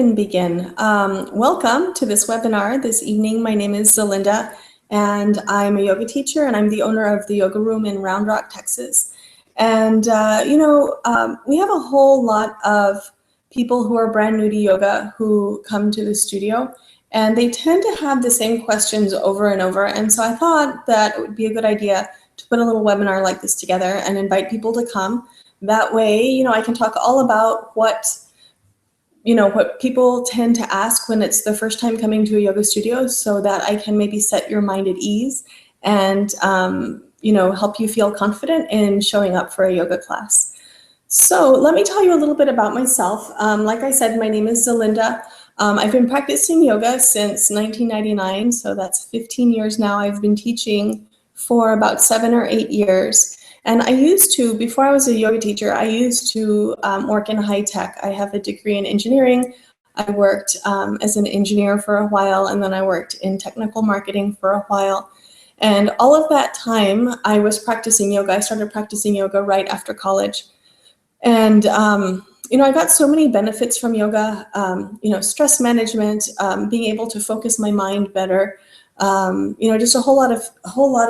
And begin. Welcome to this webinar this evening. My name is Zelinda, and I'm a yoga teacher, and I'm the owner of the Yoga Room in Round Rock, Texas. And we have a whole lot of people who are brand new to yoga who come to the studio, and they tend to have the same questions over and over. And so I thought that it would be a good idea to put a little webinar like this together and invite people to come. That way, I can talk all about what people tend to ask when it's the first time coming to a yoga studio, so that I can maybe set your mind at ease and, help you feel confident in showing up for a yoga class. So let me tell you a little bit about myself. Like I said, my name is Zelinda. I've been practicing yoga since 1999, so that's 15 years now. I've been teaching for about 7 or 8 years. And I used to, before I was a yoga teacher, I used to work in high tech. I have a degree in engineering. I worked as an engineer for a while, and then I worked in technical marketing for a while. And all of that time, I was practicing yoga. I started practicing yoga right after college. And, I got so many benefits from yoga, stress management, being able to focus my mind better, just a whole lot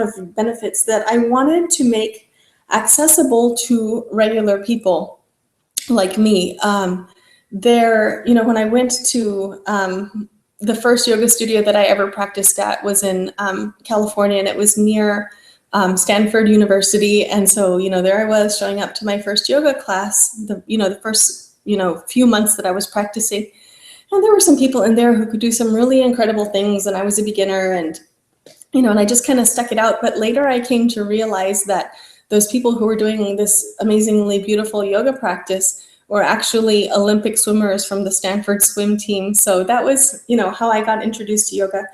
of benefits that I wanted to make accessible to regular people like me. When I went to the first yoga studio that I ever practiced at was in California, and it was near Stanford University. And so, there I was showing up to my first yoga class, the first, few months that I was practicing. And there were some people in there who could do some really incredible things, and I was a beginner, and I just kind of stuck it out. But later I came to realize that those people who were doing this amazingly beautiful yoga practice were actually Olympic swimmers from the Stanford swim team. So that was, how I got introduced to yoga.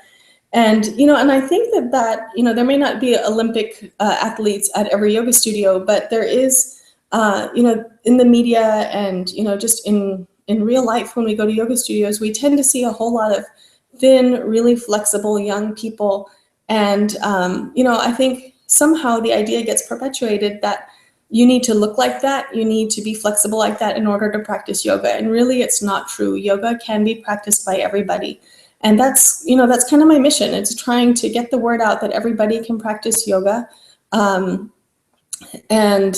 And, and I think that there may not be Olympic athletes at every yoga studio, but there is, in the media and, just in real life, when we go to yoga studios, we tend to see a whole lot of thin, really flexible young people. And, I think somehow the idea gets perpetuated that you need to look like that, you need to be flexible like that in order to practice yoga. And really, it's not true. Yoga can be practiced by everybody. And that's kind of my mission. It's trying to get the word out that everybody can practice yoga. And kind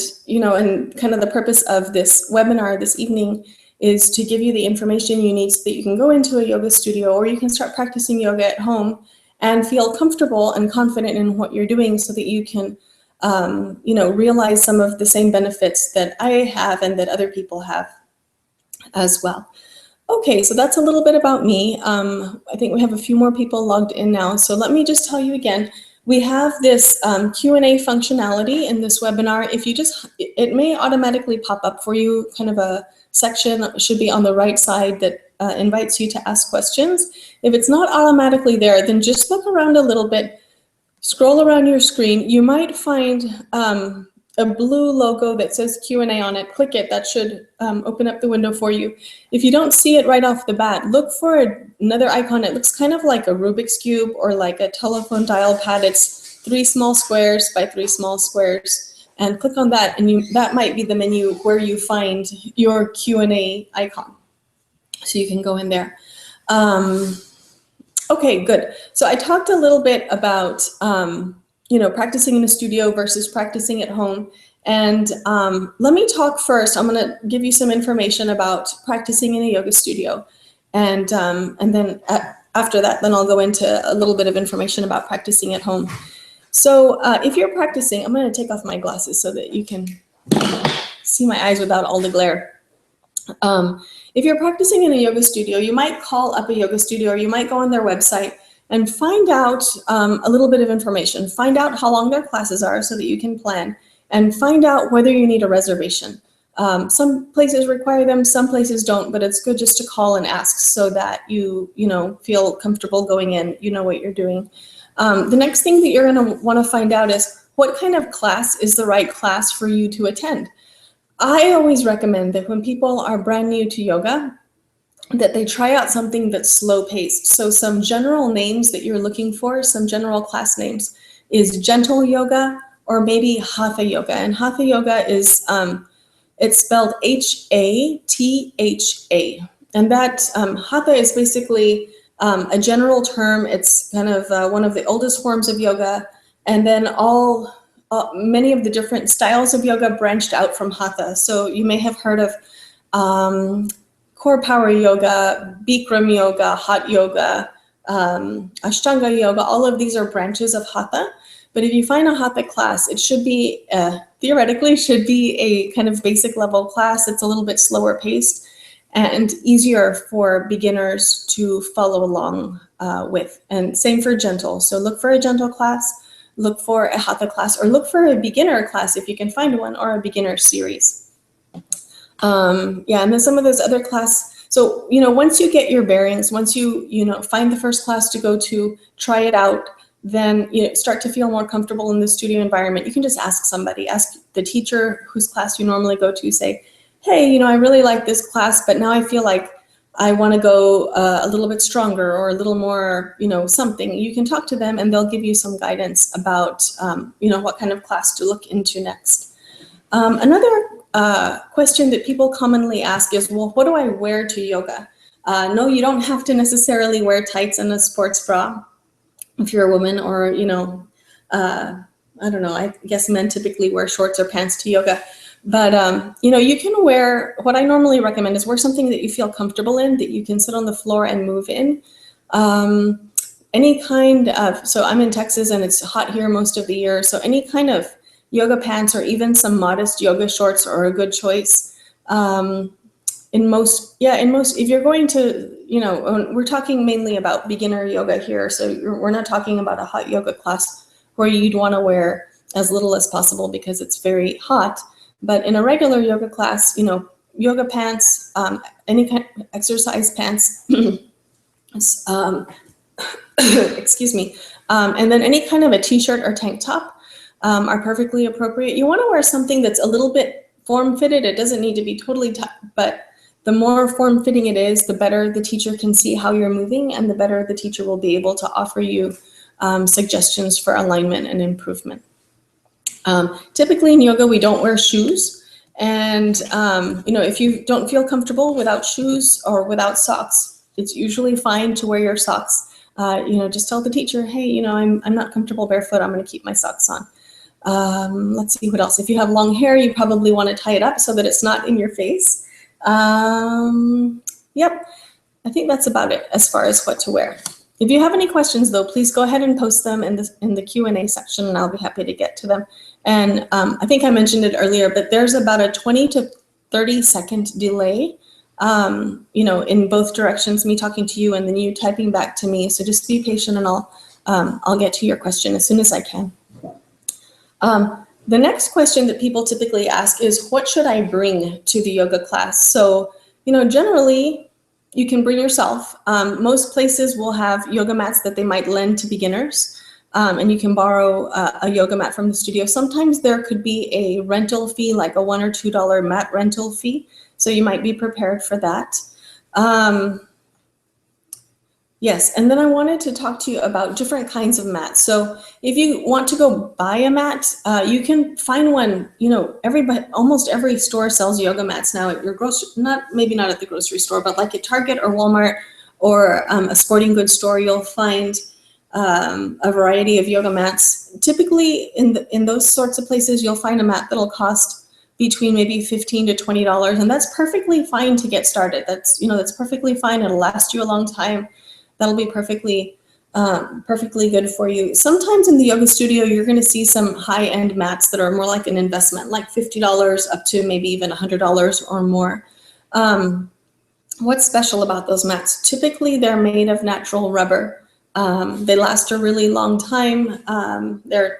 of the purpose of this webinar this evening is to give you the information you need so that you can go into a yoga studio, or you can start practicing yoga at home and feel comfortable and confident in what you're doing, so that you can, realize some of the same benefits that I have and that other people have as well. Okay, so that's a little bit about me. I think we have a few more people logged in now. So let me just tell you again, we have this Q&A functionality in this webinar. It may automatically pop up for you, kind of a section should be on the right side that invites you to ask questions. If it's not automatically there, then just look around a little bit, scroll around your screen. You might find a blue logo that says Q&A on it. Click it. That should open up the window for you. If you don't see it right off the bat, look for another icon. It looks kind of like a Rubik's Cube or like a telephone dial pad. It's 3 small squares by 3 small squares. And click on that, and that might be the menu where you find your Q&A icon. So you can go in there. Okay, good. So I talked a little bit about practicing in a studio versus practicing at home. And let me talk first. I'm going to give you some information about practicing in a yoga studio. And then after that, then I'll go into a little bit of information about practicing at home. So if you're practicing, I'm going to take off my glasses so that you can see my eyes without all the glare. If you're practicing in a yoga studio, you might call up a yoga studio, or you might go on their website and find out a little bit of information. Find out how long their classes are so that you can plan, and find out whether you need a reservation. Some places require them, some places don't, but it's good just to call and ask so that you feel comfortable going in, you know what you're doing. The next thing that you're going to want to find out is what kind of class is the right class for you to attend. I always recommend that when people are brand new to yoga, that they try out something that's slow paced. So some general names that you're looking for, some general class names, is gentle yoga or maybe hatha yoga. And hatha yoga is, it's spelled H-A-T-H-A. And that hatha is basically a general term. It's kind of one of the oldest forms of yoga. And then many of the different styles of yoga branched out from hatha. So you may have heard of core power yoga, Bikram yoga, hot yoga, Ashtanga yoga. All of these are branches of hatha. But if you find a hatha class, it should be, theoretically, should be a kind of basic level class. It's a little bit slower paced and easier for beginners to follow along with. And same for gentle. So look for a gentle class, look for a hatha class, or look for a beginner class if you can find one, or a beginner series. And then some of those other class. So, once you get your bearings, once you, find the first class to go to, try it out, then start to feel more comfortable in the studio environment, you can just ask somebody, ask the teacher whose class you normally go to, say, hey, I really like this class, but now I feel like I want to go a little bit stronger or a little more, something. You can talk to them and they'll give you some guidance about, what kind of class to look into next. Another question that people commonly ask is, well, what do I wear to yoga? No, you don't have to necessarily wear tights and a sports bra if you're a woman, or, I don't know, I guess men typically wear shorts or pants to yoga. But, you can wear, what I normally recommend is wear something that you feel comfortable in, that you can sit on the floor and move in. Any kind of, so I'm in Texas and it's hot here most of the year, so any kind of yoga pants or even some modest yoga shorts are a good choice. In most, if you're going to, we're talking mainly about beginner yoga here, so we're not talking about a hot yoga class where you'd want to wear as little as possible because it's very hot. But in a regular yoga class, yoga pants, any kind of exercise pants, excuse me, and then any kind of a t-shirt or tank top are perfectly appropriate. You want to wear something that's a little bit form-fitted. It doesn't need to be totally tight, but the more form-fitting it is, the better the teacher can see how you're moving, and the better the teacher will be able to offer you suggestions for alignment and improvement. Typically in yoga, we don't wear shoes. And, if you don't feel comfortable without shoes or without socks, it's usually fine to wear your socks. Just tell the teacher, hey, I'm not comfortable barefoot. I'm going to keep my socks on. Let's see what else. If you have long hair, you probably want to tie it up so that it's not in your face. Yep, I think that's about it as far as what to wear. If you have any questions, though, please go ahead and post them in the Q&A section, and I'll be happy to get to them. And I think I mentioned it earlier, but there's about a 20 to 30 second delay, in both directions, me talking to you and then you typing back to me. So just be patient, and I'll get to your question as soon as I can. The next question that people typically ask is, what should I bring to the yoga class? So, generally, you can bring yourself. Most places will have yoga mats that they might lend to beginners, and you can borrow a yoga mat from the studio. Sometimes there could be a rental fee, like a $1 or $2 mat rental fee, so you might be prepared for that. Yes, and then I wanted to talk to you about different kinds of mats. So if you want to go buy a mat, you can find one. Almost every store sells yoga mats now at your maybe not at the grocery store, but like at Target or Walmart or a sporting goods store, you'll find a variety of yoga mats. Typically in those sorts of places, you'll find a mat that'll cost between maybe $15 to $20, and that's perfectly fine to get started. That's perfectly fine. It'll last you a long time. That'll be perfectly good for you. Sometimes in the yoga studio, you're going to see some high-end mats that are more like an investment, like $50 up to maybe even $100 or more. What's special about those mats? Typically, they're made of natural rubber. They last a really long time. They're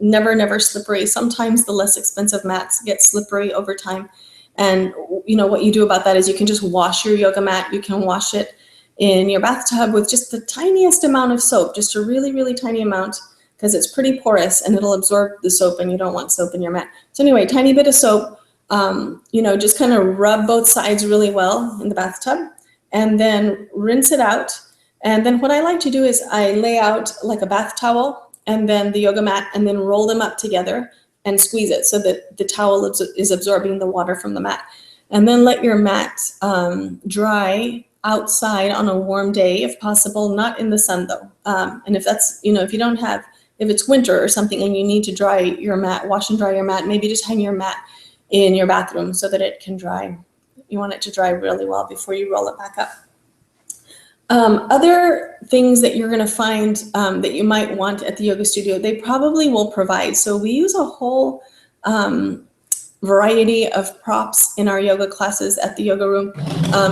never slippery. Sometimes the less expensive mats get slippery over time. And what you do about that is you can just wash your yoga mat. You can wash it in your bathtub with just the tiniest amount of soap, just a really, really tiny amount, because it's pretty porous and it'll absorb the soap, and you don't want soap in your mat. So anyway, tiny bit of soap, just kind of rub both sides really well in the bathtub, and then rinse it out. And then what I like to do is I lay out like a bath towel and then the yoga mat, and then roll them up together and squeeze it so that the towel is absorbing the water from the mat. and then let your mat dry outside on a warm day, if possible, not in the sun though. And if that's, if it's winter or something and you need to dry your mat, wash and dry your mat, maybe just hang your mat in your bathroom so that it can dry. You want it to dry really well before you roll it back up. Other things that you're going to find that you might want at the yoga studio, they probably will provide. So we use a whole variety of props in our yoga classes at the yoga room,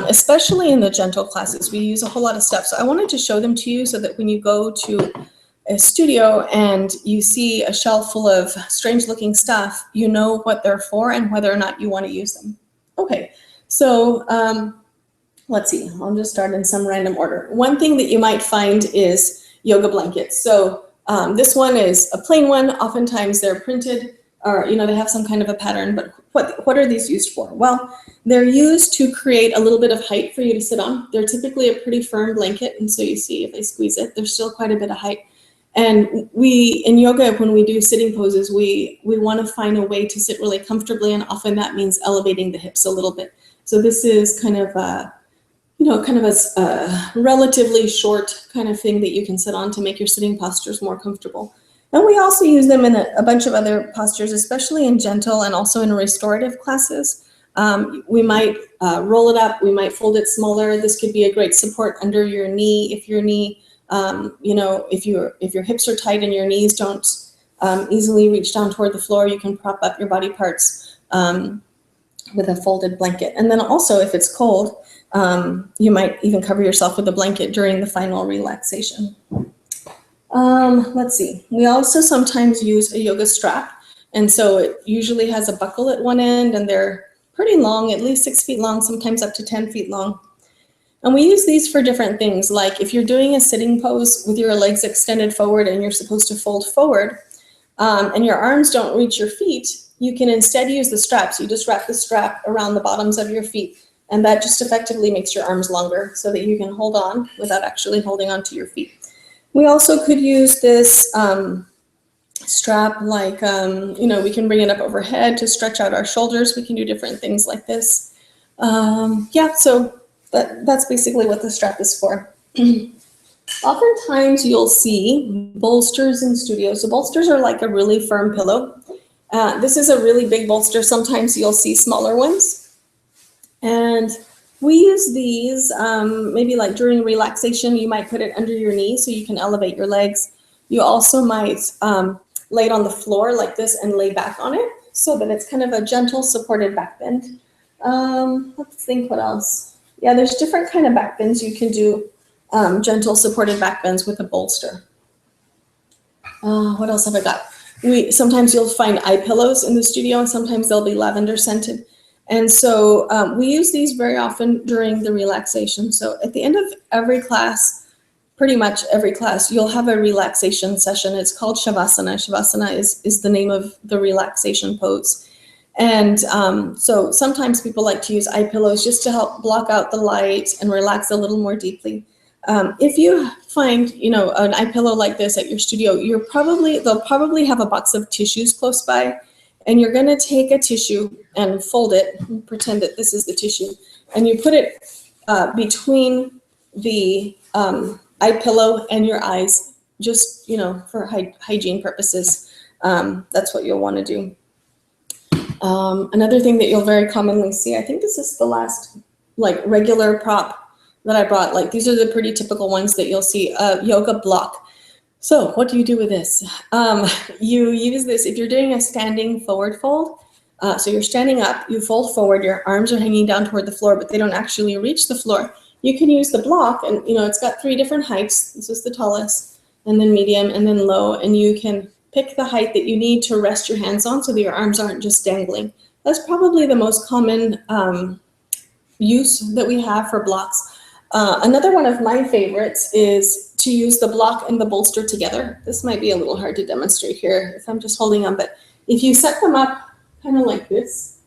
especially in the gentle classes. We use a whole lot of stuff. So I wanted to show them to you so that when you go to a studio and you see a shelf full of strange looking stuff, you know what they're for and whether or not you want to use them. Okay, so let's see, I'll just start in some random order. One thing that you might find is yoga blankets. So this one is a plain one. Oftentimes they're printed, or they have some kind of a pattern, but what are these used for? Well, they're used to create a little bit of height for you to sit on. They're typically a pretty firm blanket, and so you see if I squeeze it, there's still quite a bit of height. And we, in yoga, when we do sitting poses, we want to find a way to sit really comfortably, and often that means elevating the hips a little bit. So this is kind of a relatively short kind of thing that you can sit on to make your sitting postures more comfortable. And we also use them in a bunch of other postures, especially in gentle and also in restorative classes. We might roll it up, we might fold it smaller. This could be a great support under your knee if your knee, if your hips are tight and your knees don't easily reach down toward the floor, you can prop up your body parts with a folded blanket. And then also if it's cold, you might even cover yourself with a blanket during the final relaxation. Let's see. We also sometimes use a yoga strap. And so it usually has a buckle at one end, and they're pretty long, at least 6 feet long, sometimes up to 10 feet long. And we use these for different things. Like if you're doing a sitting pose with your legs extended forward and you're supposed to fold forward, and your arms don't reach your feet, you can instead use the straps. You just wrap the strap around the bottoms of your feet. And that just effectively makes your arms longer so that you can hold on without actually holding onto your feet. We also could use this strap like, we can bring it up overhead to stretch out our shoulders. We can do different things like this. So that's basically what the strap is for. Oftentimes you'll see bolsters in studios. So bolsters are like a really firm pillow. This is a really big bolster. Sometimes you'll see smaller ones. And we use these maybe like during relaxation. You might put it under your knee so you can elevate your legs. You also might lay it on the floor like this and lay back on it so that it's kind of a gentle supported back bend. Let's think what else. Yeah, there's different kind of back bends. You can do gentle supported back bends with a bolster. What else have I got? Sometimes you'll find eye pillows in the studio, and sometimes they'll be lavender scented. And so we use these very often during the relaxation. So at the end of every class, pretty much every class, you'll have a relaxation session. It's called Shavasana. Shavasana is the name of the relaxation pose. And so sometimes people like to use eye pillows just to help block out the light and relax a little more deeply. If you find, an eye pillow like this at your studio, they'll probably have a box of tissues close by. And you're going to take a tissue and fold it, and pretend that this is the tissue, and you put it between the eye pillow and your eyes, just, for hygiene purposes. That's what you'll want to do. Another thing that you'll very commonly see, I think this is the last regular prop that I brought. These are the pretty typical ones that you'll see, a yoga block. So what do you do with this? You use this if you're doing a standing forward fold. So you're standing up, you fold forward, your arms are hanging down toward the floor, but they don't actually reach the floor. You can use the block, and it's got 3 different heights. This is the tallest, and then medium, and then low, and you can pick the height that you need to rest your hands on so that your arms aren't just dangling. That's probably the most common use that we have for blocks. Another one of my favorites is to use the block and the bolster together. This might be a little hard to demonstrate here if I'm just holding them, but if you set them up kind of like this,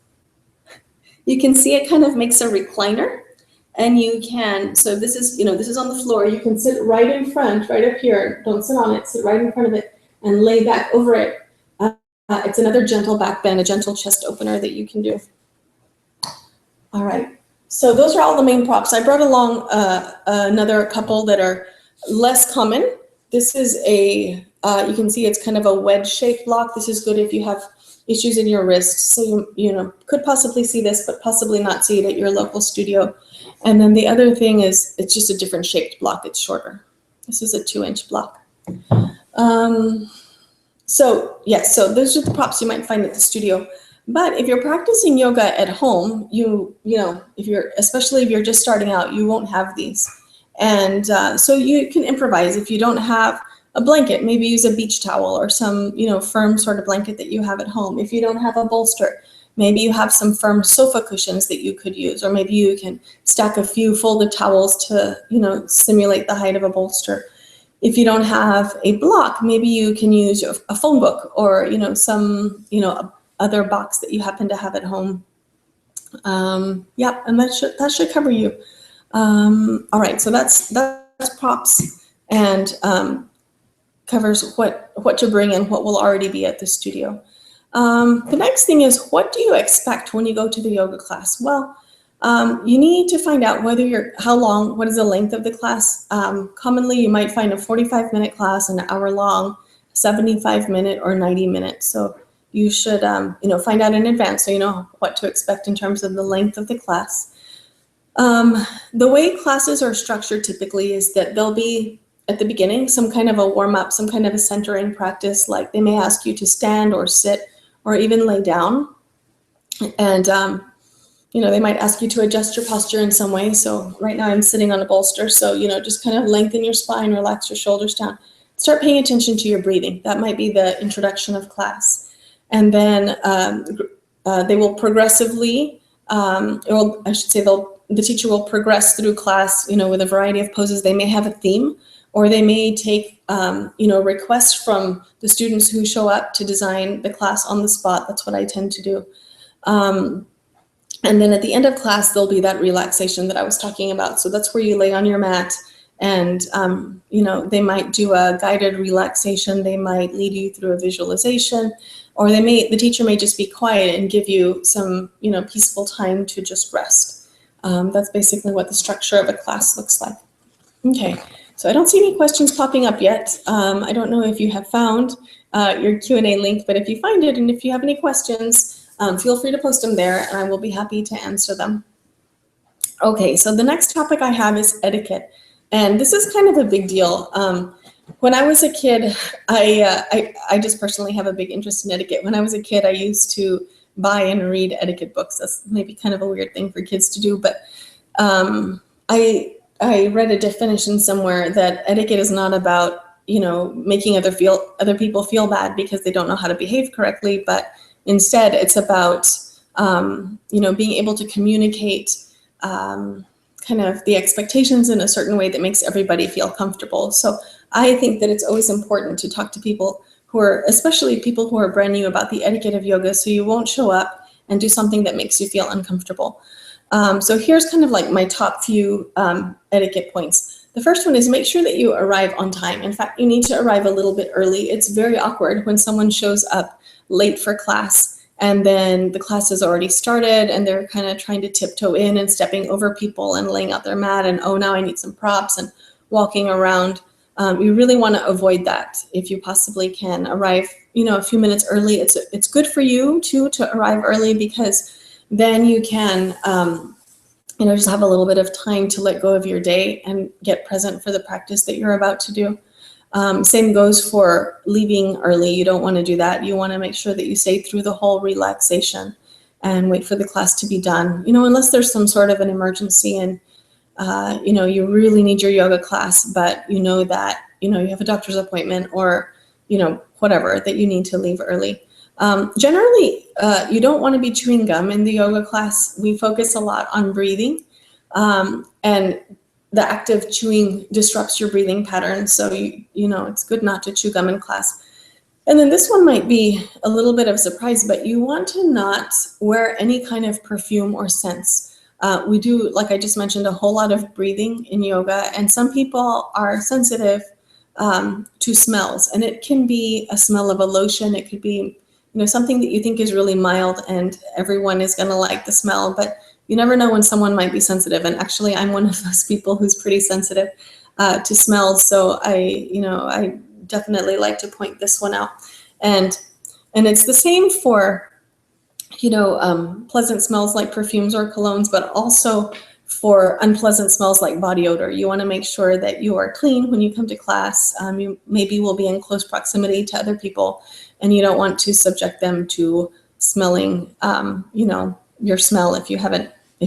you can see it kind of makes a recliner. And you can, so this is on the floor, you can sit right in front, right up here, don't sit on it, sit right in front of it and lay back over it. It's another gentle back bend, a gentle chest opener that you can do. All right. So those are all the main props. I brought along another couple that are less common. This is a, you can see it's kind of a wedge-shaped block. This is good if you have issues in your wrist. So you could possibly see this, but possibly not see it at your local studio. And then the other thing is it's just a different shaped block. It's shorter. This is a 2-inch block. So yes, so those are the props you might find at the studio. But if you're practicing yoga at home, especially if you're just starting out, you won't have these. And so you can improvise. If you don't have a blanket, maybe use a beach towel or some, firm sort of blanket that you have at home. If you don't have a bolster, maybe you have some firm sofa cushions that you could use, or maybe you can stack a few folded towels to, simulate the height of a bolster. If you don't have a block, maybe you can use a phone book or, some, other box that you happen to have at home. Yeah, and that should cover you. All right, so that's props and covers what to bring and what will already be at the studio. The next thing is, what do you expect when you go to the yoga class? Well, you need to find out what is the length of the class. Commonly, you might find a 45-minute class, an hour long, 75-minute, or 90-minute. So you should, find out in advance so you know what to expect in terms of the length of the class. The way classes are structured typically is that there'll be, at the beginning, some kind of a warm-up, some kind of a centering practice, like they may ask you to stand or sit or even lay down. And, they might ask you to adjust your posture in some way. So right now I'm sitting on a bolster. So, just kind of lengthen your spine, relax your shoulders down. Start paying attention to your breathing. That might be the introduction of class. And then they will progressively, the teacher will progress through class, with a variety of poses. They may have a theme, or they may take, requests from the students who show up to design the class on the spot. That's what I tend to do. And then at the end of class, there'll be that relaxation that I was talking about. So that's where you lay on your mat and, they might do a guided relaxation. They might lead you through a visualization, or the teacher may just be quiet and give you some, peaceful time to just rest. That's basically what the structure of a class looks like. Okay, so I don't see any questions popping up yet. I don't know if you have found your Q&A link, but if you find it and if you have any questions, feel free to post them there and I will be happy to answer them. Okay, so the next topic I have is etiquette. And this is kind of a big deal. When I was a kid, I just personally have a big interest in etiquette. When I was a kid, I used to buy and read etiquette books. That's maybe kind of a weird thing for kids to do, but I read a definition somewhere that etiquette is not about, making other people feel bad because they don't know how to behave correctly, but instead it's about, being able to communicate kind of the expectations in a certain way that makes everybody feel comfortable. So I think that it's always important to talk to people especially people who are brand new, about the etiquette of yoga, so you won't show up and do something that makes you feel uncomfortable. So here's kind of like my top few etiquette points. The first one is make sure that you arrive on time. In fact, you need to arrive a little bit early. It's very awkward when someone shows up late for class and then the class has already started and they're kind of trying to tiptoe in and stepping over people and laying out their mat and, oh, now I need some props, and walking around. You really want to avoid that if you possibly can. Arrive, a few minutes early. It's good for you too to arrive early, because then you can, just have a little bit of time to let go of your day and get present for the practice that you're about to do. Same goes for leaving early. You don't want to do that. You want to make sure that you stay through the whole relaxation and wait for the class to be done. Unless there's some sort of an emergency and, you really need your yoga class, but that, you have a doctor's appointment or, whatever, that you need to leave early. Generally, you don't want to be chewing gum in the yoga class. We focus a lot on breathing, and the act of chewing disrupts your breathing pattern. So, it's good not to chew gum in class. And then this one might be a little bit of a surprise, but you want to not wear any kind of perfume or scents. We do, like I just mentioned, a whole lot of breathing in yoga, and some people are sensitive to smells, and it can be a smell of a lotion. It could be, something that you think is really mild and everyone is going to like the smell, but you never know when someone might be sensitive. And actually, I'm one of those people who's pretty sensitive to smells. So I definitely like to point this one out. And it's the same for, pleasant smells like perfumes or colognes, but also for unpleasant smells like body odor. You want to make sure that you are clean when you come to class. You maybe will be in close proximity to other people, and you don't want to subject them to smelling, your smell if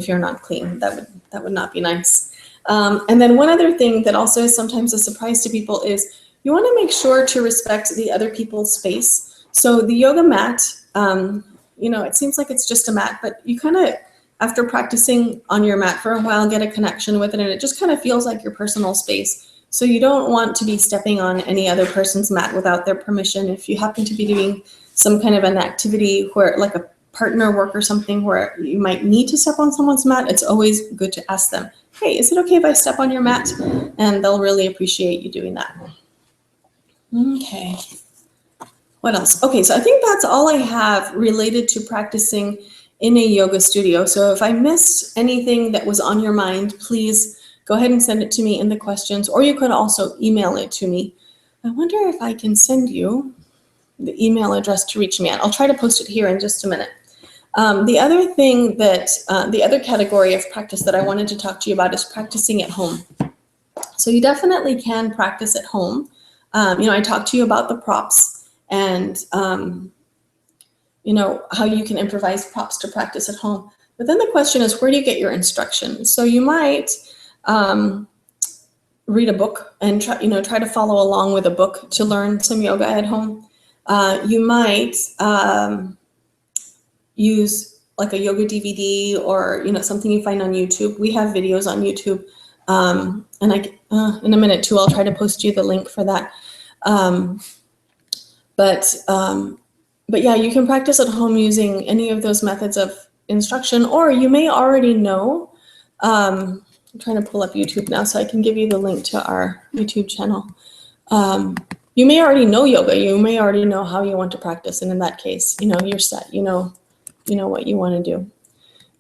you're not clean. That would not be nice. And then one other thing that also is sometimes a surprise to people is you want to make sure to respect the other people's space. So the yoga mat, it seems like it's just a mat, but you kind of, after practicing on your mat for a while, get a connection with it, and it just kind of feels like your personal space. So you don't want to be stepping on any other person's mat without their permission. If you happen to be doing some kind of an activity where, like a partner work or something, where you might need to step on someone's mat, it's always good to ask them, hey, is it okay if I step on your mat? And they'll really appreciate you doing that. Okay. What else? Okay, so I think that's all I have related to practicing in a yoga studio. So if I missed anything that was on your mind, please go ahead and send it to me in the questions, or you could also email it to me. I wonder if I can send you the email address to reach me at. I'll try to post it here in just a minute. The other thing that, the other category of practice that I wanted to talk to you about is practicing at home. So you definitely can practice at home. I talked to you about the props and, how you can improvise props to practice at home. But then the question is, where do you get your instruction? So you might read a book and try to follow along with a book to learn some yoga at home. You might use like a yoga DVD or something you find on YouTube. We have videos on YouTube, and in a minute too, I'll try to post you the link for that. But yeah, you can practice at home using any of those methods of instruction, or you may already know. I'm trying to pull up YouTube now so I can give you the link to our YouTube channel. You may already know yoga. You may already know how you want to practice, and in that case, you're set. You know what you want to do.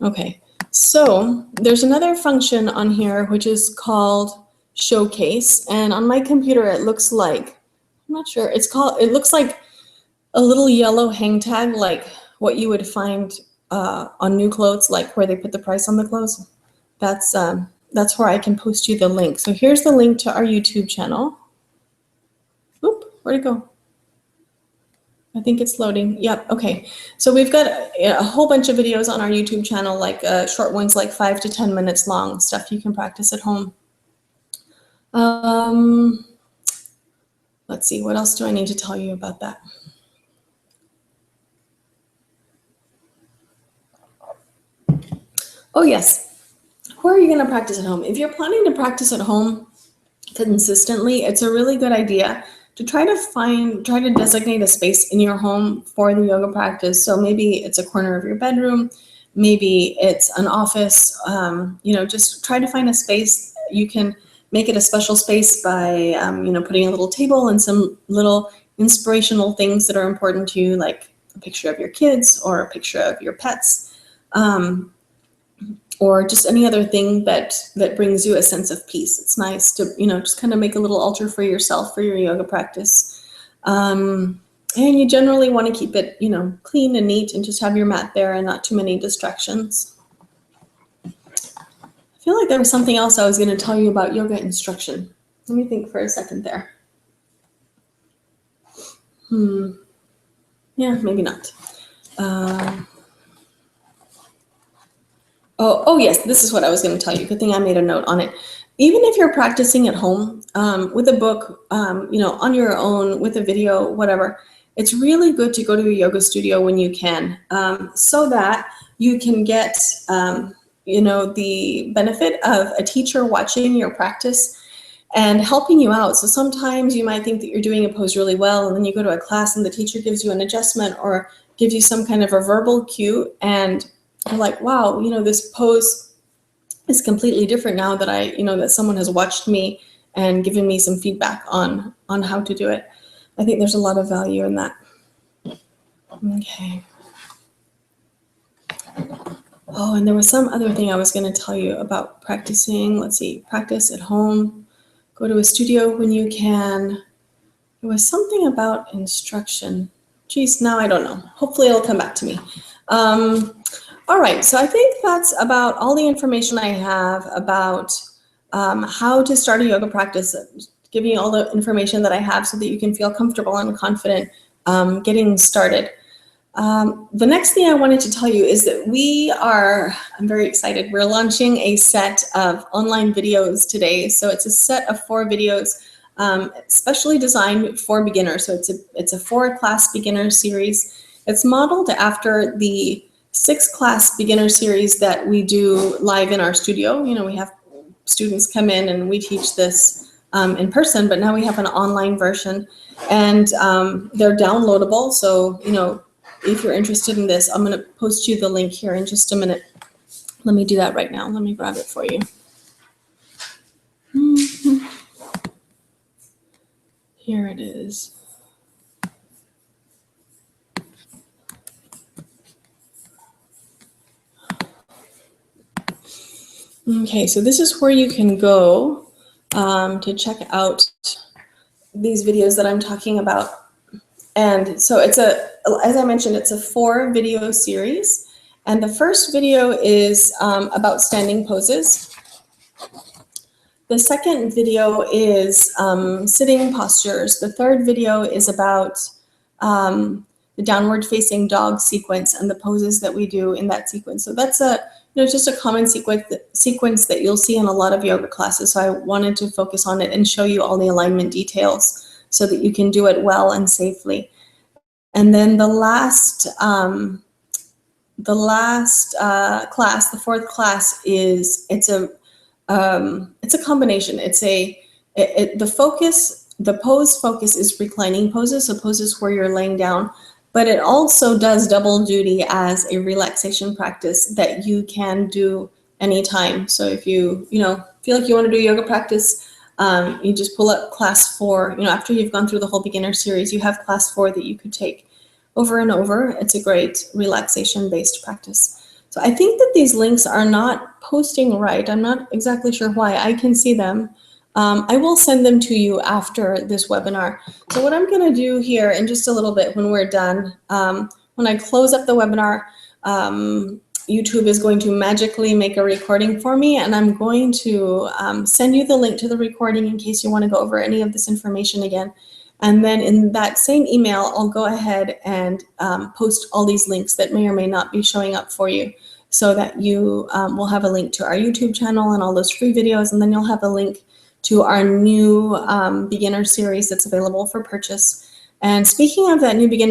Okay, so there's another function on here which is called Showcase, and on my computer it looks like, I'm not sure, it looks like a little yellow hang tag, like what you would find on new clothes, like where they put the price on the clothes. That's where I can post you the link. So here's the link to our YouTube channel. Oop, where'd it go? I think it's loading. Yep, okay. So we've got a whole bunch of videos on our YouTube channel, like short ones, like 5 to 10 minutes long, stuff you can practice at home. Let's see, what else do I need to tell you about that? Oh yes, where are you going to practice at home? If you're planning to practice at home consistently, it's a really good idea to try to designate a space in your home for the yoga practice. So maybe it's a corner of your bedroom, maybe it's an office, just try to find a space. You can make it a special space by, putting a little table and some little inspirational things that are important to you, like a picture of your kids or a picture of your pets. Or just any other thing that brings you a sense of peace. It's nice to, just kind of make a little altar for yourself for your yoga practice. And you generally want to keep it, clean and neat, and just have your mat there and not too many distractions. I feel like there was something else I was going to tell you about yoga instruction. Let me think for a second there. Yeah, maybe not. Oh yes, this is what I was going to tell you. Good thing I made a note on it. Even if you're practicing at home with a book, on your own, with a video, whatever, it's really good to go to a yoga studio when you can, so that you can get, the benefit of a teacher watching your practice and helping you out. So sometimes you might think that you're doing a pose really well, and then you go to a class and the teacher gives you an adjustment or gives you some kind of a verbal cue, and you're like, wow, this pose is completely different now that that someone has watched me and given me some feedback on how to do it. I think there's a lot of value in that. Okay. Oh, and there was some other thing I was going to tell you about practicing. Let's see, practice at home, go to a studio when you can. There was something about instruction. Geez, now I don't know. Hopefully it'll come back to me. All right, so I think that's about all the information I have about how to start a yoga practice, giving you all the information that I have so that you can feel comfortable and confident getting started. The next thing I wanted to tell you is that I'm very excited, we're launching a set of online videos today. So it's a set of 4 videos specially designed for beginners. So it's a 4-class beginner series. It's modeled after the 6-class beginner series that we do live in our studio. You know, we have students come in and we teach this in person, but now we have an online version, and they're downloadable. So, you know, if you're interested in this, I'm going to post you the link here in just a minute. Let me do that right now. Let me grab it for you. Here it is. Okay, so this is where you can go to check out these videos that I'm talking about. And so as I mentioned, it's a 4-video series. And the first video is about standing poses. The second video is sitting postures. The third video is about the downward facing dog sequence and the poses that we do in that sequence. So that's just a common sequence that you'll see in a lot of yoga classes. So I wanted to focus on it and show you all the alignment details so that you can do it well and safely. And then the last class, the 4th class, it's a combination. The pose focus is reclining poses, so poses where you're laying down, but it also does double duty as a relaxation practice that you can do anytime. So if you feel like you want to do yoga practice, you just pull up class 4. You know, after you've gone through the whole beginner series, you have class 4 that you could take over and over. It's a great relaxation-based practice. So I think that these links are not posting right. I'm not exactly sure why. I can see them. I will send them to you after this webinar. So what I'm going to do here in just a little bit when we're done, when I close up the webinar, YouTube is going to magically make a recording for me, and I'm going to send you the link to the recording in case you want to go over any of this information again. And then in that same email, I'll go ahead and post all these links that may or may not be showing up for you, so that you will have a link to our YouTube channel and all those free videos, and then you'll have a link to our new beginner series that's available for purchase. And speaking of that new beginner